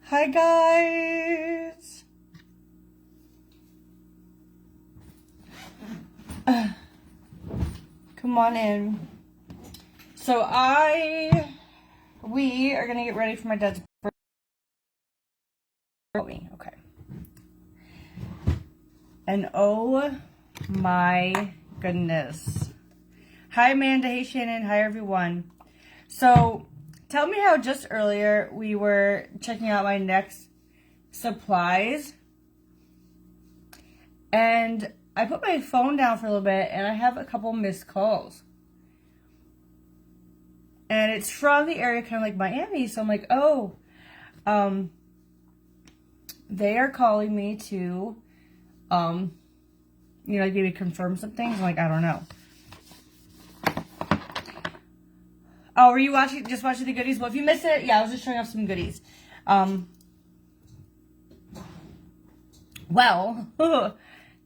Hi guys! Come on in. So we are gonna get ready for my dad's birthday. Okay. And oh my goodness. Hi Amanda, hey Shannon, hi everyone. So tell me how just earlier we were checking out my next supplies and I put my phone down for a little bit and I have a couple missed calls. And it's from the area kind of like Miami, so I'm like, oh, they are calling me to, maybe confirm some things. I'm like, I don't know. Oh, were you just watching the goodies? Well, if you missed it, yeah, I was just showing off some goodies. Well,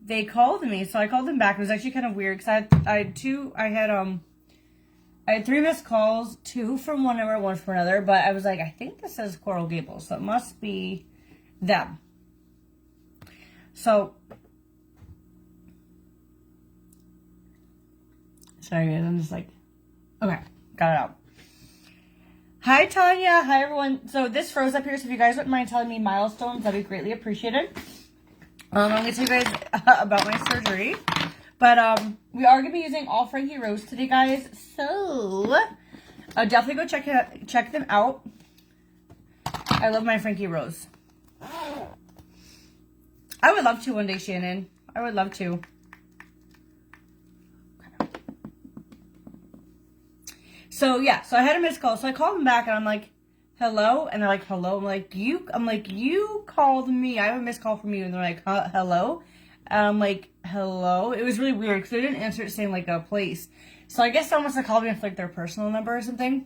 they called me, so I called them back. It was actually kind of weird because I had 3 missed calls, 2 from one number, 1 from another. But I was like, I think this says Coral Gables, so it must be them. So, sorry guys, I'm just like, okay, got it out. Hi Tanya, hi everyone. So this froze up here, so if you guys wouldn't mind telling me milestones, that'd be greatly appreciated. I'm going to tell you guys about my surgery. But we are going to be using all Frankie Rose today, guys. So definitely go check them out. I love my Frankie Rose. I would love to one day, Shannon. I would love to. Okay. So yeah, so I had a missed call. So I called them back and I'm like, hello? And they're like, hello. I'm like, you called me. I have a missed call from you. And they're like, hello? And I'm like, hello? It was really weird because they didn't answer it saying like a place. So I guess someone must have called me with like their personal number or something.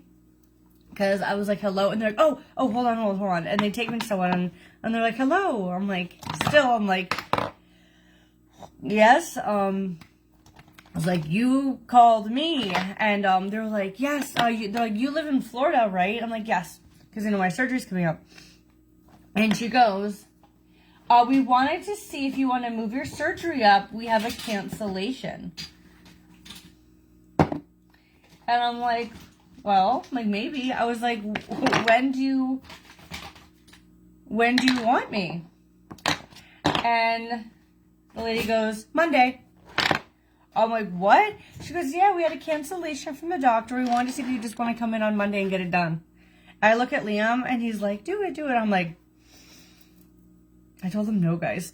Because I was like, hello. And they're like, oh, hold on. And they take me to someone and they're like, hello. I'm like, yes. I was like, you called me. And they were like, yes. They're like, you live in Florida, right? I'm like, yes. Because, my surgery's coming up. And she goes, we wanted to see if you want to move your surgery up. We have a cancellation. And I'm like, well, maybe. I was like, when do you want me? And the lady goes, Monday. I'm like, what? She goes, yeah, we had a cancellation from the doctor. We wanted to see if you just want to come in on Monday and get it done. I look at Liam and he's like, do it. I'm like, I told him no, guys.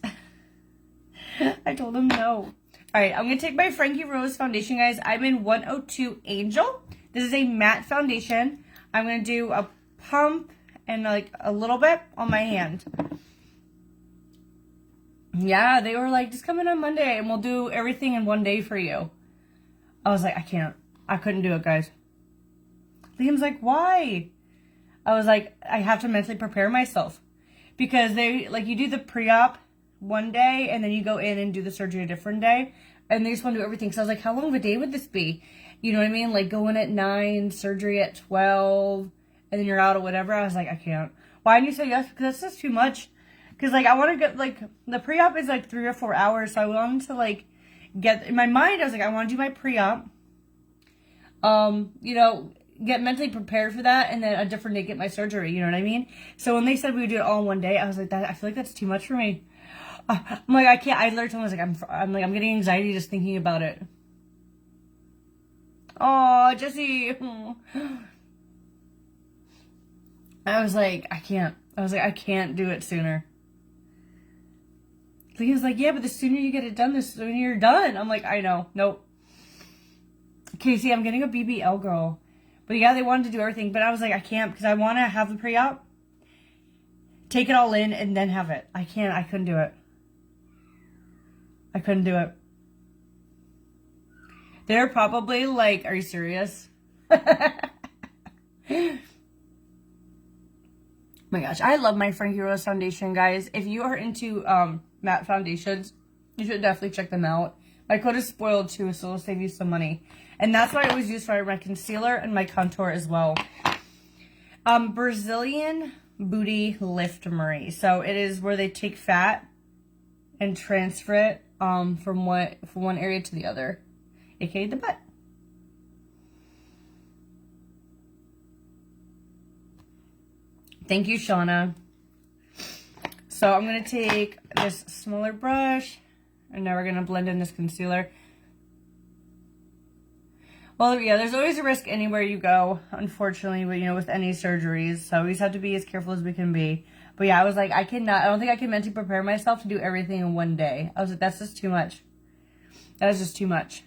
I told him no. All right, I'm going to take my Frankie Rose foundation, guys. I'm in 102 Angel. This is a matte foundation. I'm going to do a pump and like a little bit on my hand. Yeah, they were like, just come in on Monday and we'll do everything in one day for you. I was like, I can't. I couldn't do it, guys. Liam's like, why? I was like, I have to mentally prepare myself. Because you do the pre-op one day and then you go in and do the surgery a different day. And they just want to do everything. So I was like, how long of a day would this be? You know what I mean? Like go in at 9, surgery at 12, and then you're out or whatever. I was like, I can't. Why didn't you say yes? Because that's just too much. Because I want to get, the pre-op is 3 or 4 hours. So I wanted to get, in my mind, I was like, I want to do my pre-op. Get mentally prepared for that, and then a different day get my surgery, you know what I mean? So when they said we would do it all in one day, I was like, I feel like that's too much for me. I'm like, I can't. I literally told him, I was like, I'm getting anxiety just thinking about it. Oh, Jesse. I was like, I can't. I can't do it sooner. He was like, yeah, but the sooner you get it done, the sooner you're done. I'm like, I know. Nope. Casey, I'm getting a BBL girl. But yeah, they wanted to do everything. But I was like, I can't because I want to have the pre-op, take it all in, and then have it. I can't. I couldn't do it. I couldn't do it. They're probably like, are you serious? Oh my gosh, I love my Frankie Rose foundation, guys. If you are into matte foundations, you should definitely check them out. My code is spoiled too, so it'll save you some money. And that's what I always use for my concealer and my contour as well. Brazilian Booty Lift Murray. So it is where they take fat and transfer it from one area to the other, aka the butt. Thank you, Shauna. So I'm going to take this smaller brush, and now we're going to blend in this concealer. Well, yeah, there's always a risk anywhere you go, unfortunately, but, you know, with any surgeries. So we just have to be as careful as we can be. But yeah, I was like, I don't think I can mentally prepare myself to do everything in one day. I was like, that's just too much. That is just too much.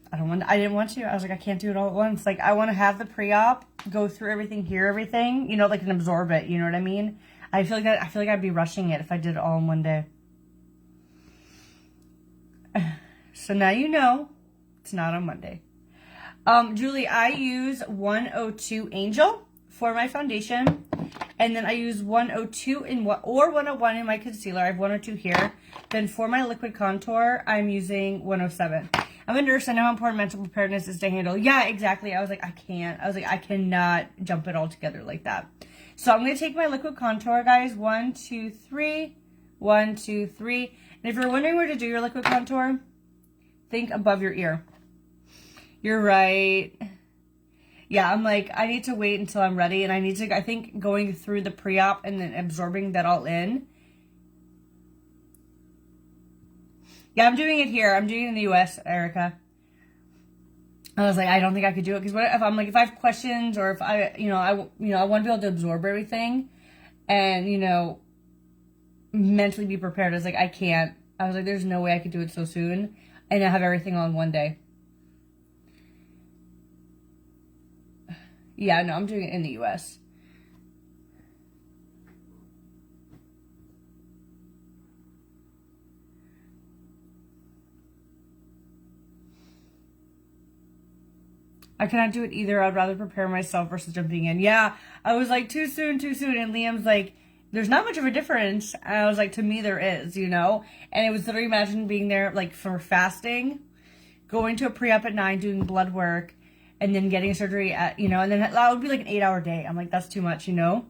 I didn't want to. I was like, I can't do it all at once. Like, I want to have the pre-op, go through everything, hear everything, you know, like, and absorb it. You know what I mean? I feel like I'd be rushing it if I did it all in one day. So now you know it's not on Monday. Julie, I use 102 Angel for my foundation. And then I use 102 or 101 in my concealer. I have 102 here. Then for my liquid contour, I'm using 107. I'm a nurse. I know how important mental preparedness is to handle. Yeah, exactly. I was like, I can't. I was like, I cannot jump it all together like that. So I'm going to take my liquid contour, guys. 1, 2, 3. 1, 2, 3. And if you're wondering where to do your liquid contour, think above your ear. You're right. Yeah, I'm like, I need to wait until I'm ready. And I think going through the pre-op and then absorbing that all in. Yeah, I'm doing it here. I'm doing it in the U.S., Erica. I was like, I don't think I could do it. Because what if I'm like, if I have questions or if I want to be able to absorb everything and, you know, mentally be prepared. I was like, I can't. I was like, there's no way I could do it so soon and I have everything all in one day. Yeah, no, I'm doing it in the U.S. I cannot do it either. I'd rather prepare myself versus jumping in. Yeah, I was like, too soon. And Liam's like, there's not much of a difference. And I was like, to me, there is, you know? And it was literally, imagine being there, like, for fasting, going to a pre-op at 9, doing blood work, and then getting surgery at, you know, and then that would be like an 8-hour day. I'm like, that's too much, you know?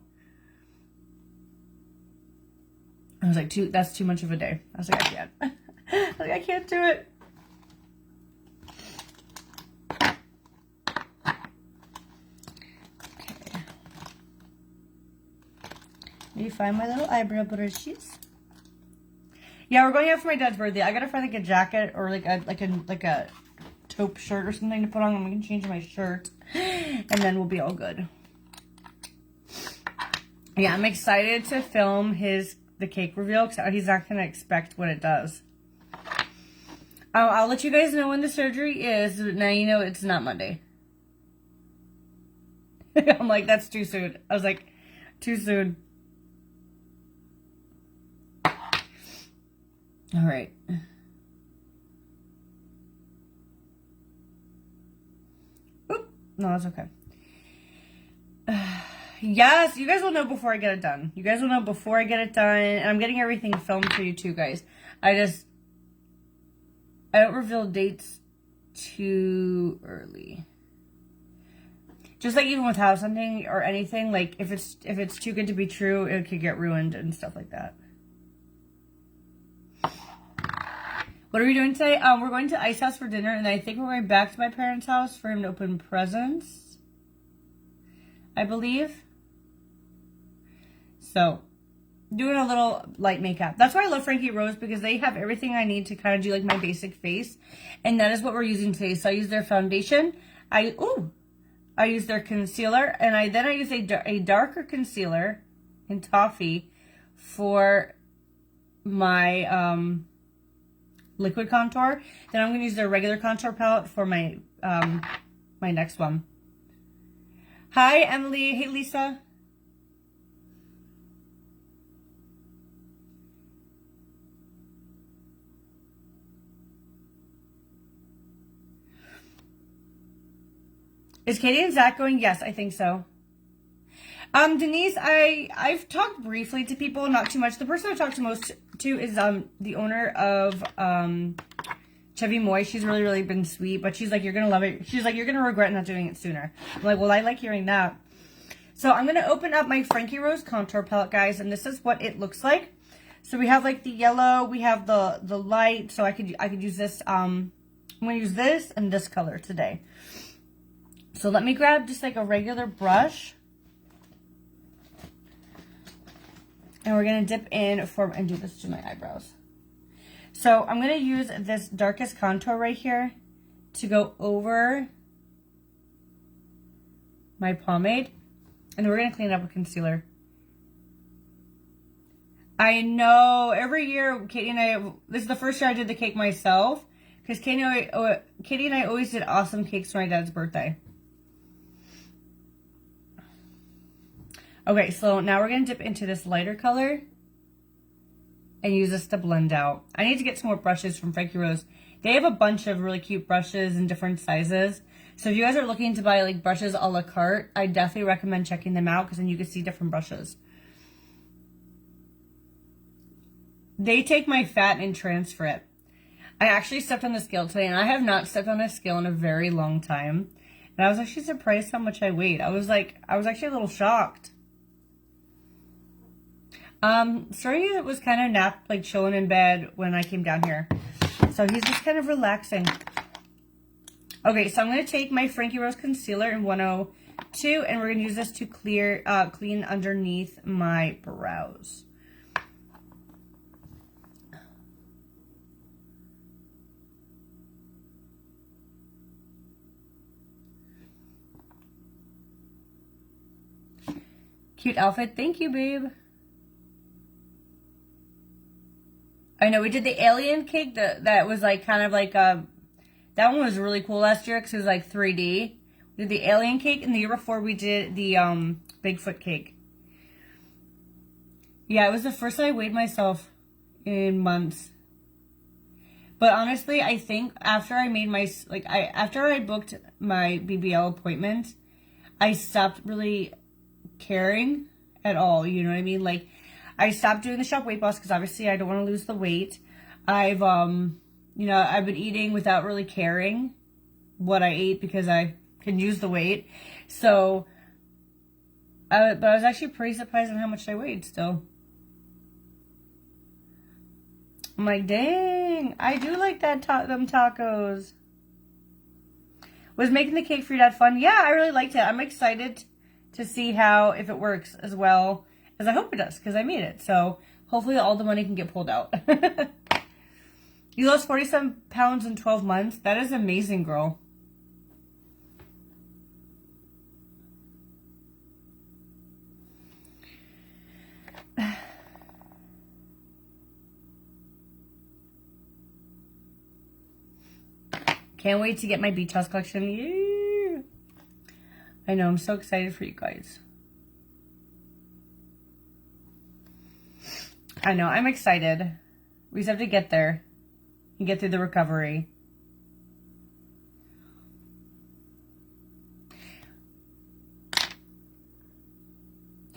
I was like, that's too much of a day. I was like, I can't. I was like, I can't do it. Let me find my little eyebrow brushes. Yeah, we're going out for my dad's birthday. I gotta find like a jacket or like a taupe shirt or something to put on. I'm gonna change my shirt, and then we'll be all good. Yeah, I'm excited to film the cake reveal because he's not gonna expect what it does. I'll let you guys know when the surgery is. Now you know it's not Monday. I'm like, that's too soon. I was like, too soon. All right. Oop, no, that's okay. Yes, you guys will know before I get it done. You guys will know before I get it done. And I'm getting everything filmed for you too, guys. I don't reveal dates too early. Just like even with house hunting or anything, like if it's too good to be true, it could get ruined and stuff like that. What are we doing today? We're going to Ice House for dinner, and I think we're going back to my parents' house for him to open presents, I believe. So, doing a little light makeup. That's why I love Frankie Rose, because they have everything I need to kind of do like my basic face, and that is what we're using today. So I use their foundation. I use their concealer, and I use a darker concealer in Toffee for my liquid contour. Then I'm going to use their regular contour palette for my my next one. Hi, Emily. Hey, Lisa. Is Katie and Zach going? Yes, I think so. Denise, I've talked briefly to people, not too much. The person I talked to most to is the owner of Chevy Moy. She's really, really been sweet, but she's like, you're gonna love it. She's like, you're gonna regret not doing it sooner. I'm like, well, I like hearing that. So I'm going to open up my Frankie Rose contour palette, guys, and this is what it looks like. So we have like the yellow, we have the light, so I could use this, I'm going to use this and this color today. So let me grab just like a regular brush. And we're going to dip in and do this to my eyebrows. So I'm going to use this darkest contour right here to go over my pomade. And we're going to clean it up with concealer. I know, every year, Katie and I, this is the first year I did the cake myself. Because Katie and I always did awesome cakes for my dad's birthday. Okay, so now we're going to dip into this lighter color and use this to blend out. I need to get some more brushes from Frankie Rose. They have a bunch of really cute brushes in different sizes. So if you guys are looking to buy like brushes a la carte, I definitely recommend checking them out because then you can see different brushes. They take my fat and transfer it. I actually stepped on the scale today, and I have not stepped on a scale in a very long time. And I was actually surprised how much I weighed. I was actually a little shocked. Sorry, was kind of napped, like chilling in bed when I came down here. So he's just kind of relaxing. Okay, so I'm going to take my Frankie Rose concealer in 102, and we're going to use this to clean underneath my brows. Cute outfit. Thank you, babe. I know we did the alien cake that was like kind of like that one was really cool last year because it was like 3D. We did the alien cake, and the year before we did the Bigfoot cake. Yeah, it was the first time I weighed myself in months. But honestly, I think after I made my after I booked my BBL appointment, I stopped really caring at all. You know what I mean? Like, I stopped doing the Shop Weight Loss because obviously I don't want to lose the weight. I've I've been eating without really caring what I ate because I can use the weight. So, but I was actually pretty surprised on how much I weighed still. I'm like, dang, I do like them tacos. Was making the cake for your dad fun? Yeah, I really liked it. I'm excited to see if it works as well as I hope it does, because I made it. So hopefully all the money can get pulled out. You lost 47 pounds in 12 months. That is amazing, girl. Can't wait to get my beach house collection. Yeah. I know, I'm so excited for you guys. I know, I'm excited. We just have to get there and get through the recovery.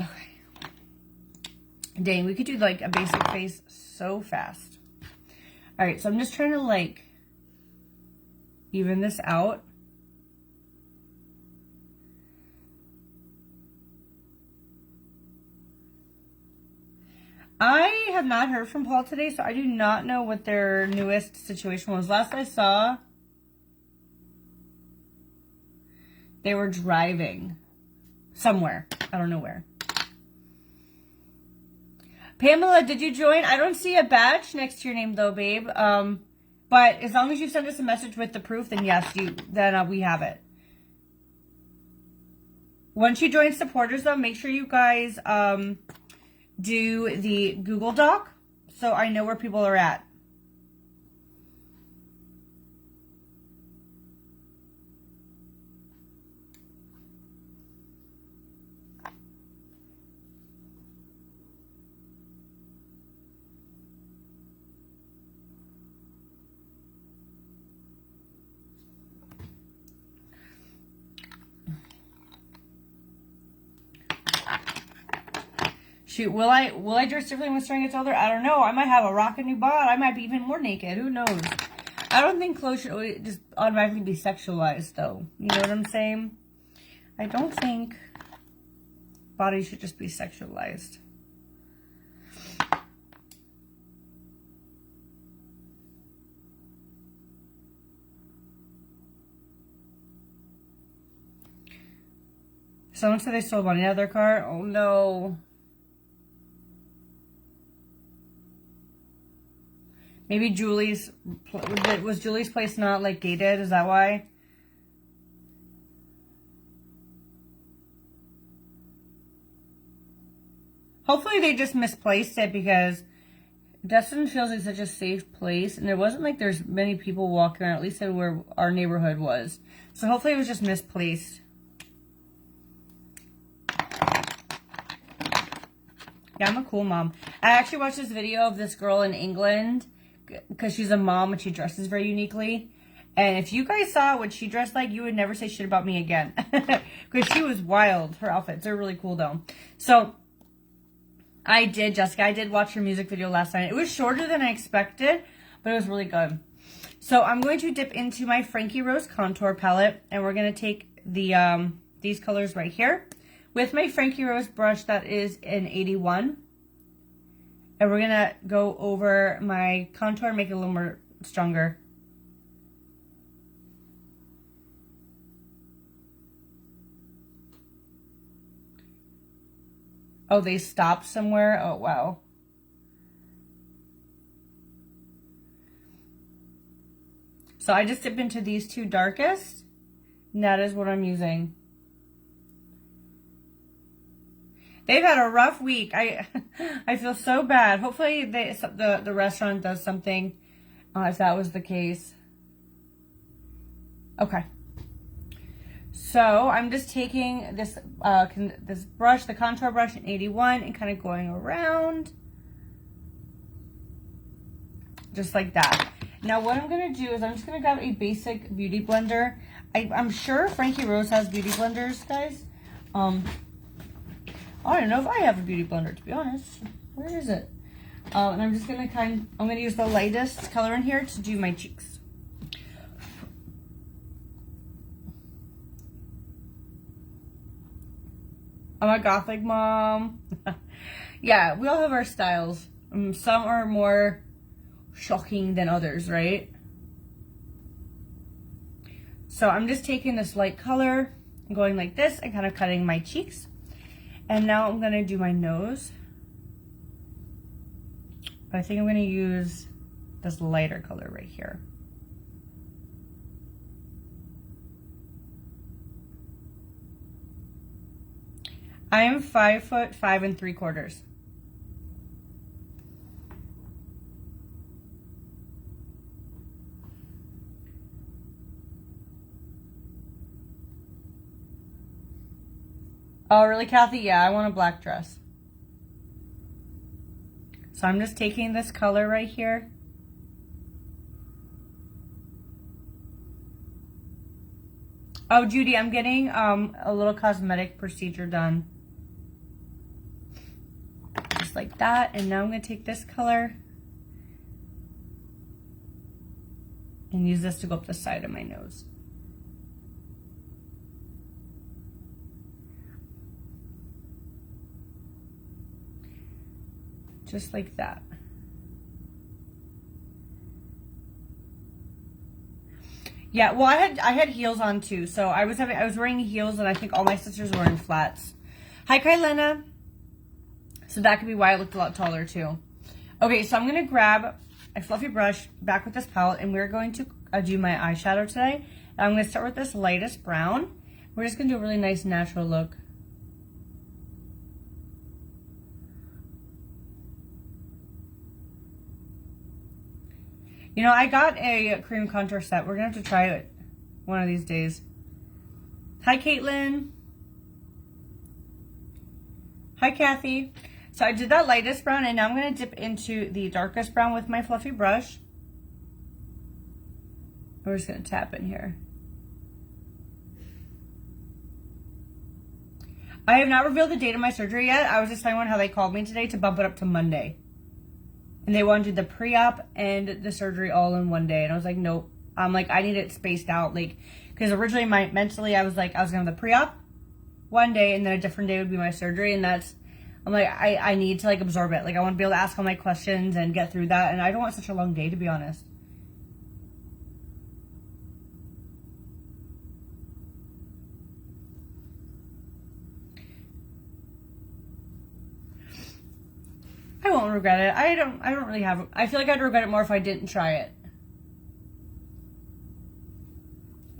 Okay. Dang, we could do like a basic face so fast. All right, so I'm just trying to like even this out. I have not heard from Paul today, so I do not know what their newest situation was. Last I saw, they were driving somewhere. I don't know where. Pamela, did you join? I don't see a badge next to your name though, babe. But as long as you send us a message with the proof, then yes, we have it. Once you join supporters though, make sure you guys do the Google Doc so I know where people are at. Shoot, will I dress differently when starting it's older? I don't know. I might have a rockin' new bod. I might be even more naked. Who knows? I don't think clothes should always just automatically be sexualized, though. You know what I'm saying? I don't think. body should just be sexualized. Someone said they stole money out of their car. Oh no. Maybe Julie's, was Julie's place not like gated? Is that why? Hopefully they just misplaced it, because Destin feels like such a safe place, and there wasn't like there's many people walking around, at least in where our neighborhood was. So hopefully it was just misplaced. Yeah, I'm a cool mom. I actually watched this video of this girl in England, because she's a mom and she dresses very uniquely. And if you guys saw what she dressed like, you would never say shit about me again. Because she was wild. Her outfits are really cool though. So Jessica, I did watch her music video last night. It was shorter than I expected, but it was really good. So I'm going to dip into my Frankie Rose contour palette, and we're going to take the these colors right here with my Frankie Rose brush that is an 81. And we're going to go over my contour and make it a little more stronger. Oh, they stopped somewhere? Oh, wow. So I just dip into these two darkest, and that is what I'm using. They've had a rough week. I feel so bad. Hopefully the restaurant does something if that was the case. Okay. So I'm just taking this this brush, the contour brush in 81, and kind of going around just like that. Now what I'm going to do is I'm just going to grab a basic beauty blender. I'm sure Frankie Rose has beauty blenders, guys. I don't know if I have a beauty blender, to be honest. Where is it? And I'm just going to I'm going to use the lightest color in here to do my cheeks. I'm a gothic mom. Yeah, we all have our styles. Some are more shocking than others, right? So I'm just taking this light color and going like this and kind of cutting my cheeks. And now I'm going to do my nose. But I think I'm going to use this lighter color right here. I am 5'5" 3/4. Oh, really, Kathy? Yeah, I want a black dress. So I'm just taking this color right here. Oh, Judy, I'm getting a little cosmetic procedure done. Just like that. And now I'm going to take this color and use this to go up the side of my nose. Just like that. Yeah, well, I had heels on too, so I was wearing heels, and I think all my sisters were wearing flats. Hi, Kylena. So that could be why I looked a lot taller too. Okay, so I'm gonna grab a fluffy brush back with this palette, and we're going to do my eyeshadow today. And I'm gonna start with this lightest brown. We're just gonna do a really nice natural look. You know, I got a cream contour set. We're going to have to try it one of these days. Hi, Caitlin. Hi, Kathy. So I did that lightest brown, and now I'm going to dip into the darkest brown with my fluffy brush. We're just going to tap in here. I have not revealed the date of my surgery yet. I was just telling how they called me today to bump it up to Monday. And they wanted the pre-op and the surgery all in one day. And I was like, nope. I'm like, I need it spaced out. Like, because originally mentally I was like, I was going to have the pre-op. one day, and then a different day would be my surgery, and that's, I'm like, I need to like absorb it. Like I want to be able to ask all my questions and get through that, and I don't want such a long day, to be honest. I won't regret it. I don't really have, I feel like I'd regret it more if I didn't try it.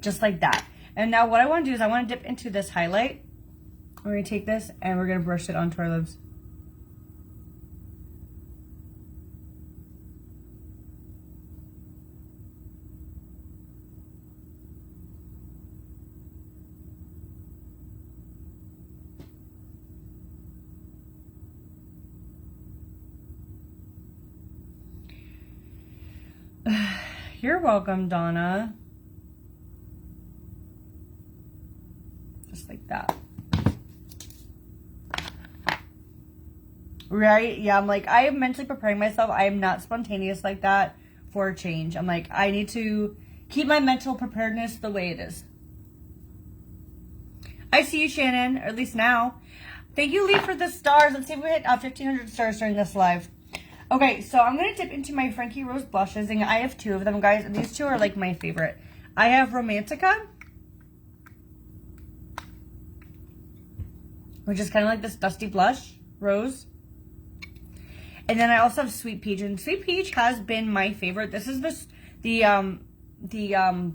Just like that. And now what I want to do is I want to dip into this highlight. We're going to take this and we're going to brush it onto our lips. You're welcome, Donna. Just like that. Right? Yeah, I'm like, I am mentally preparing myself. I am not spontaneous like that for a change. I'm like, I need to keep my mental preparedness the way it is. I see you, Shannon, or at least now. Thank you, Lee, for the stars. Let's see if we hit 1,500 stars during this live. Okay, so I'm going to dip into my Frankie Rose blushes, and I have two of them, guys, and these two are, like, my favorite. I have Romantica, which is kind of like this dusty blush, rose. And then I also have Sweet Peach, and Sweet Peach has been my favorite. This is the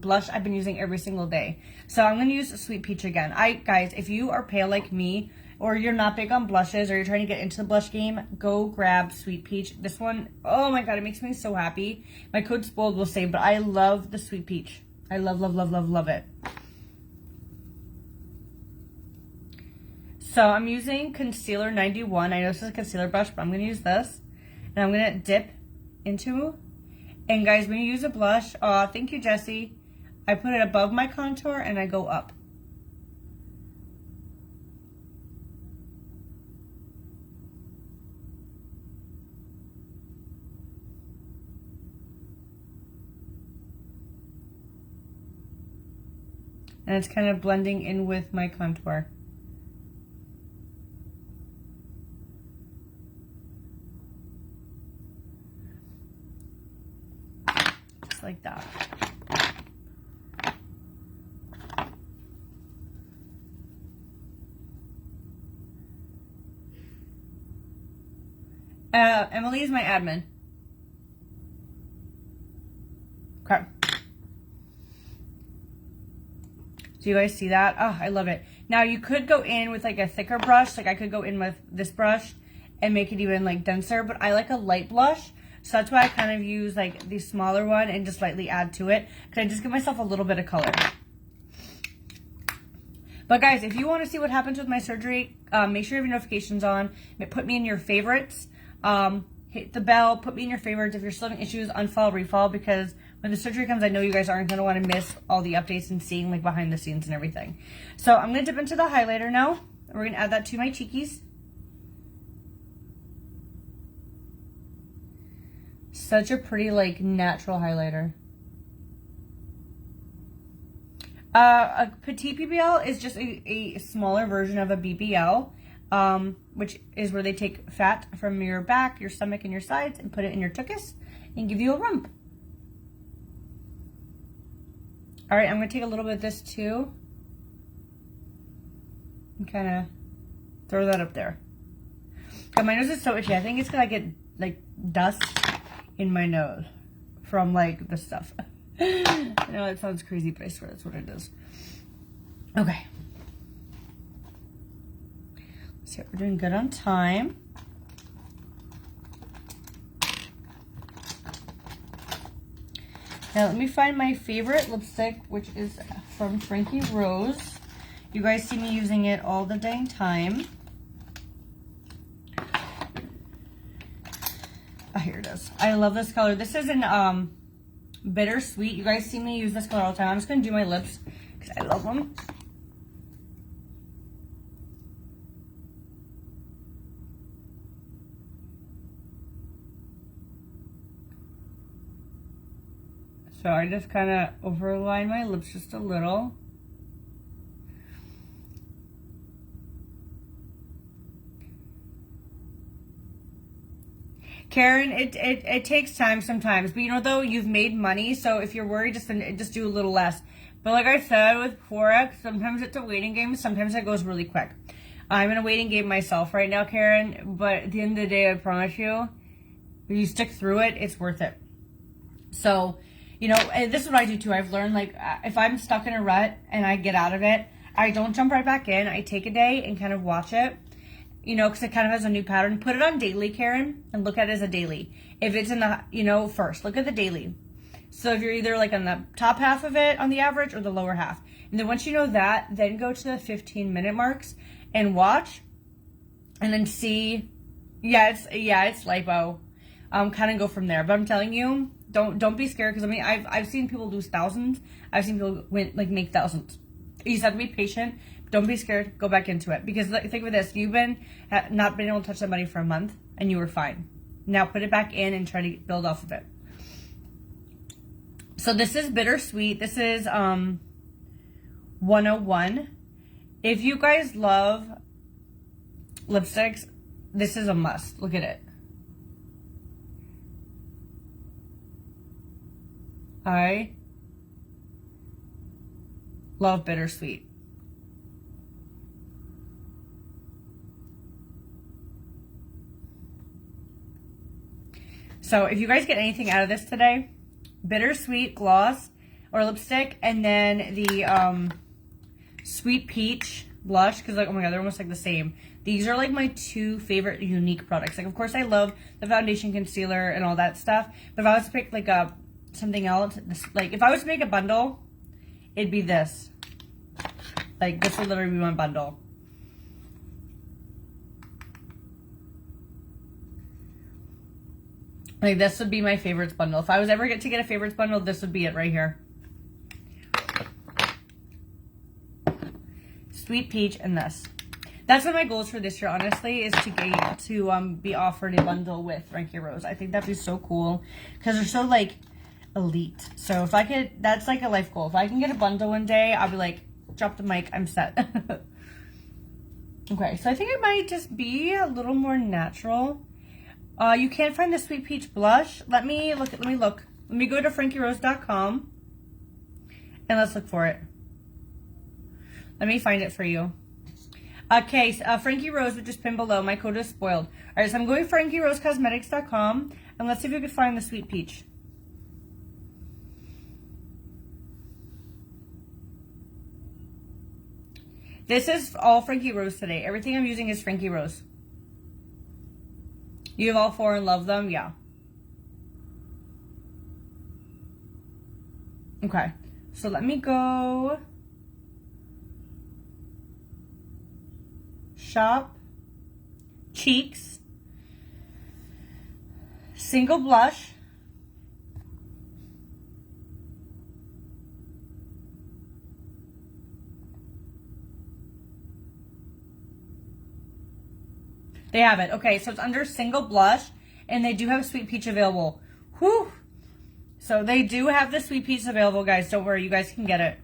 blush I've been using every single day. So I'm going to use Sweet Peach again. Guys, if you are pale like me, or you're not big on blushes, or you're trying to get into the blush game, go grab Sweet Peach. This one, oh my god, it makes me so happy. My code SPOILED will save, but I love the Sweet Peach. I love, love, love, love, love it. So I'm using Concealer 91. I know this is a concealer brush, but I'm going to use this. And I'm going to dip into, and guys, when you use a blush, thank you, Jessie. I put it above my contour and I go up. And it's kind of blending in with my contour. Just like that. Emily is my admin. Okay. Do you guys see that? Oh, I love it. Now you could go in with like a thicker brush. Like I could go in with this brush and make it even like denser, but I like a light blush. So that's why I kind of use like the smaller one and just lightly add to it. Because I just give myself a little bit of color. But guys, if you want to see what happens with my surgery, make sure you have your notifications on. Put me in your favorites. Hit the bell. Put me in your favorites. If you're still having issues, unfollow, refollow, because when the surgery comes, I know you guys aren't going to want to miss all the updates and seeing like behind the scenes and everything. So I'm going to dip into the highlighter now. We're going to add that to my cheekies. Such a pretty like natural highlighter. A petite BBL is just a smaller version of a BBL, which is where they take fat from your back, your stomach, and your sides and put it in your tuchus and give you a rump. All right, I'm going to take a little bit of this too and kind of throw that up there. God, my nose is so itchy. I think it's because I get like dust in my nose from like this stuff. I know it sounds crazy, but I swear that's what it is. Okay. Let's see if we're doing good on time. Now let me find my favorite lipstick, which is from Frankie Rose. You guys see me using it all the dang time. Oh, here it is. I love this color. This is in Bittersweet. You guys see me use this color all the time. I'm just going to do my lips because I love them. So I just kind of overline my lips just a little. Karen, it takes time sometimes. But you know, though, you've made money. So if you're worried, just do a little less. But like I said with Forex, sometimes it's a waiting game. Sometimes it goes really quick. I'm in a waiting game myself right now, Karen. But at the end of the day, I promise you, if you stick through it, it's worth it. So, you know, and this is what I do too. I've learned, like, if I'm stuck in a rut and I get out of it, I don't jump right back in. I take a day and kind of watch it, you know, because it kind of has a new pattern. Put it on daily, Karen, and look at it as a daily. If it's in the, you know, first, look at the daily. So if you're either like on the top half of it on the average or the lower half. And then once you know that, then go to the 15-minute marks and watch and then see. Yeah, it's lipo. Kind of go from there. But I'm telling you, don't be scared, because I mean, I've seen people lose thousands. I've seen people make thousands. You just have to be patient. Don't be scared. Go back into it, because think of this: you've not been able to touch that money for a month, and you were fine. Now put it back in and try to build off of it. So this is bittersweet. This is 101. If you guys love lipsticks, this is a must. Look at it. I love bittersweet. So if you guys get anything out of this today, bittersweet gloss or lipstick, and then the sweet peach blush, because like, oh my god, they're almost like the same. These are like my two favorite unique products. Like, of course I love the foundation, concealer, and all that stuff, but if I was to pick like something else, like if I was to make a bundle, it'd be this. Like, this would literally be my bundle. Like, this would be my favorites bundle. If I was ever to get a favorites bundle, this would be it right here. Sweet peach and this. That's one of my goals for this year, honestly, is to be offered a bundle with Frankie Rose. I think that'd be so cool, because they're so like elite. So if I could, that's like a life goal. If I can get a bundle one day, I'll be like, drop the mic, I'm set. Okay, so I think it might just be a little more natural. You can't find the sweet peach blush. Let me look. Let me go to frankierose.com and let's look for it. Let me find it for you. Okay, so, Frankie Rose, which is pinned below. My code is spoiled. All right, so I'm going frankierosecosmetics.com, and let's see if we can find the sweet peach. This is all Frankie Rose today. Everything I'm using is Frankie Rose. You have all four and love them? Yeah. Okay, so let me go shop, cheeks, single blush, they have it. Okay, so it's under single blush, and they do have sweet peach available. Whew. So they do have the sweet peach available, guys. Don't worry, you guys can get it.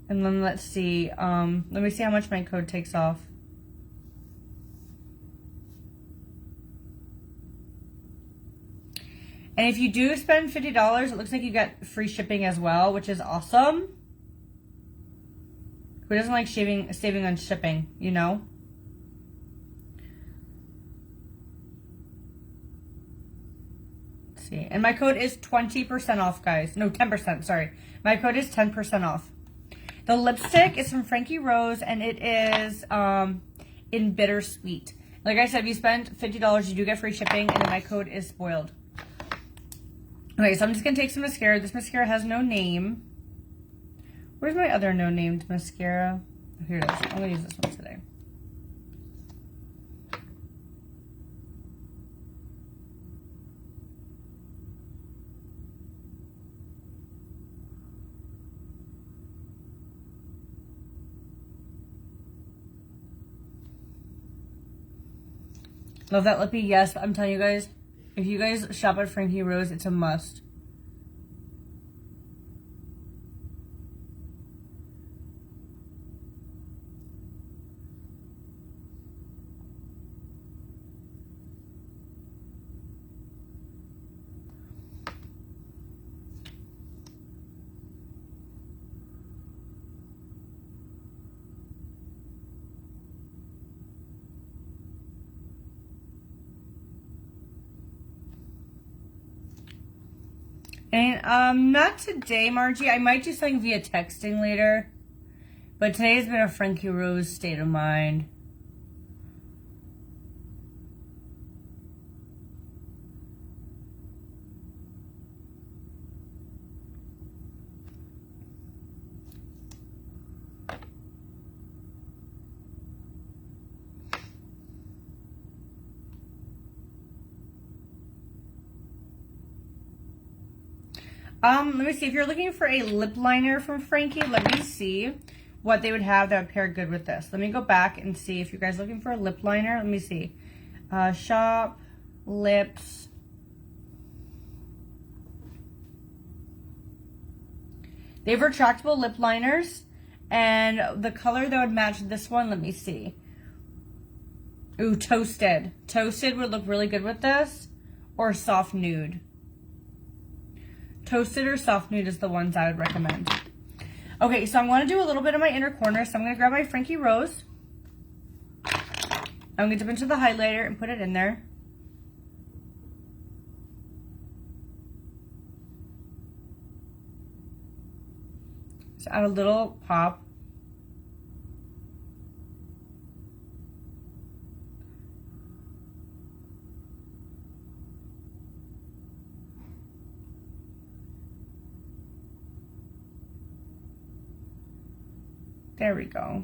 And then let's see. Let me see how much my code takes off. And if you do spend $50, it looks like you get free shipping as well, which is awesome. Who doesn't like saving on shipping, you know? Let's see. And my code is 20% off, guys. No, 10%, sorry. My code is 10% off. The lipstick is from Frankie Rose, and it is in bittersweet. Like I said, if you spend $50, you do get free shipping, and then my code is spoiled. Okay, so I'm just going to take some mascara. This mascara has no name. Where's my other no-named mascara? Here it is. I'm going to use this one today. Love that lippy, yes. I'm telling you guys, if you guys shop at Frankie Rose, it's a must. And not today, Margie. I might do something via texting later. But today's been a Frankie Rose state of mind. Let me see. If you're looking for a lip liner from Frankie, let me see what they would have that would pair good with this. Let me go back and see if you guys are looking for a lip liner. Let me see. Shop, lips. They have retractable lip liners. And the color that would match this one, let me see. Ooh, toasted. Toasted would look really good with this. Or soft nude. Toasted or soft nude is the ones I would recommend. Okay, so I'm going to do a little bit of my inner corner. So I'm going to grab my Frankie Rose. I'm going to dip into the highlighter and put it in there. Just add a little pop. There we go.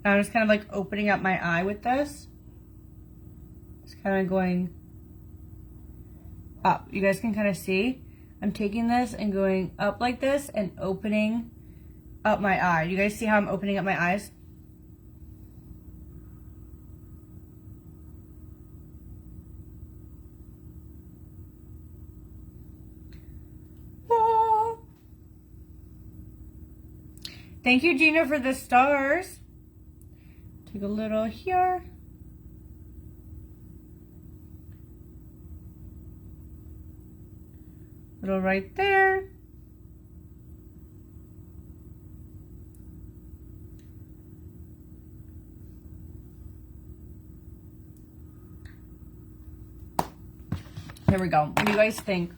Now I'm just kind of like opening up my eye with this. Just kind of going up. You guys can kind of see. I'm taking this and going up like this and opening up my eye. You guys see how I'm opening up my eyes? Thank you, Gina, for the stars. Take a little here. Little right there. There we go. What do you guys think?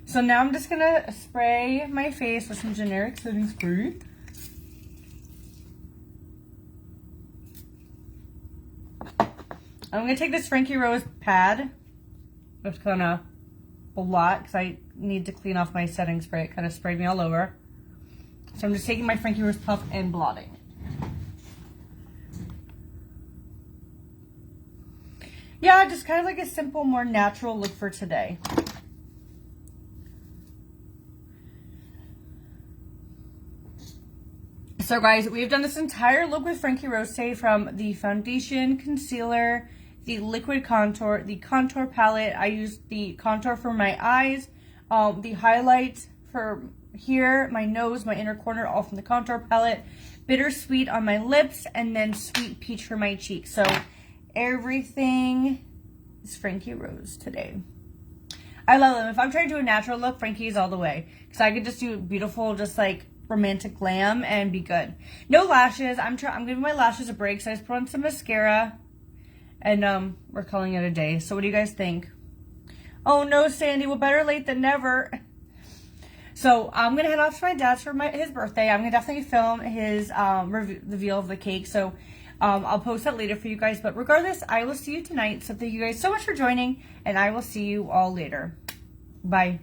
So now I'm just gonna spray my face with some generic setting spray. I'm gonna take this Frankie Rose pad. It's kind of a lot because I need to clean off my setting spray. It kind of sprayed me all over. So I'm just taking my Frankie Rose puff and blotting. Yeah, just kind of like a simple, more natural look for today. So guys, we've done this entire look with Frankie Rose from the foundation, concealer, the liquid contour, the contour palette. I used the contour for my eyes, the highlights for here, my nose, my inner corner, all from the contour palette, bittersweet on my lips, and then sweet peach for my cheeks. So everything is Frankie Rose today. I love them. If I'm trying to do a natural look, Frankie is all the way. Because I could just do beautiful, just like romantic glam and be good. No lashes. I'm giving my lashes a break, so I just put on some mascara. And we're calling it a day. So what do you guys think? Oh no, Sandy. Well, better late than never. So I'm going to head off to my dad's for his birthday. I'm going to definitely film his reveal of the cake. So I'll post that later for you guys. But regardless, I will see you tonight. So thank you guys so much for joining. And I will see you all later. Bye.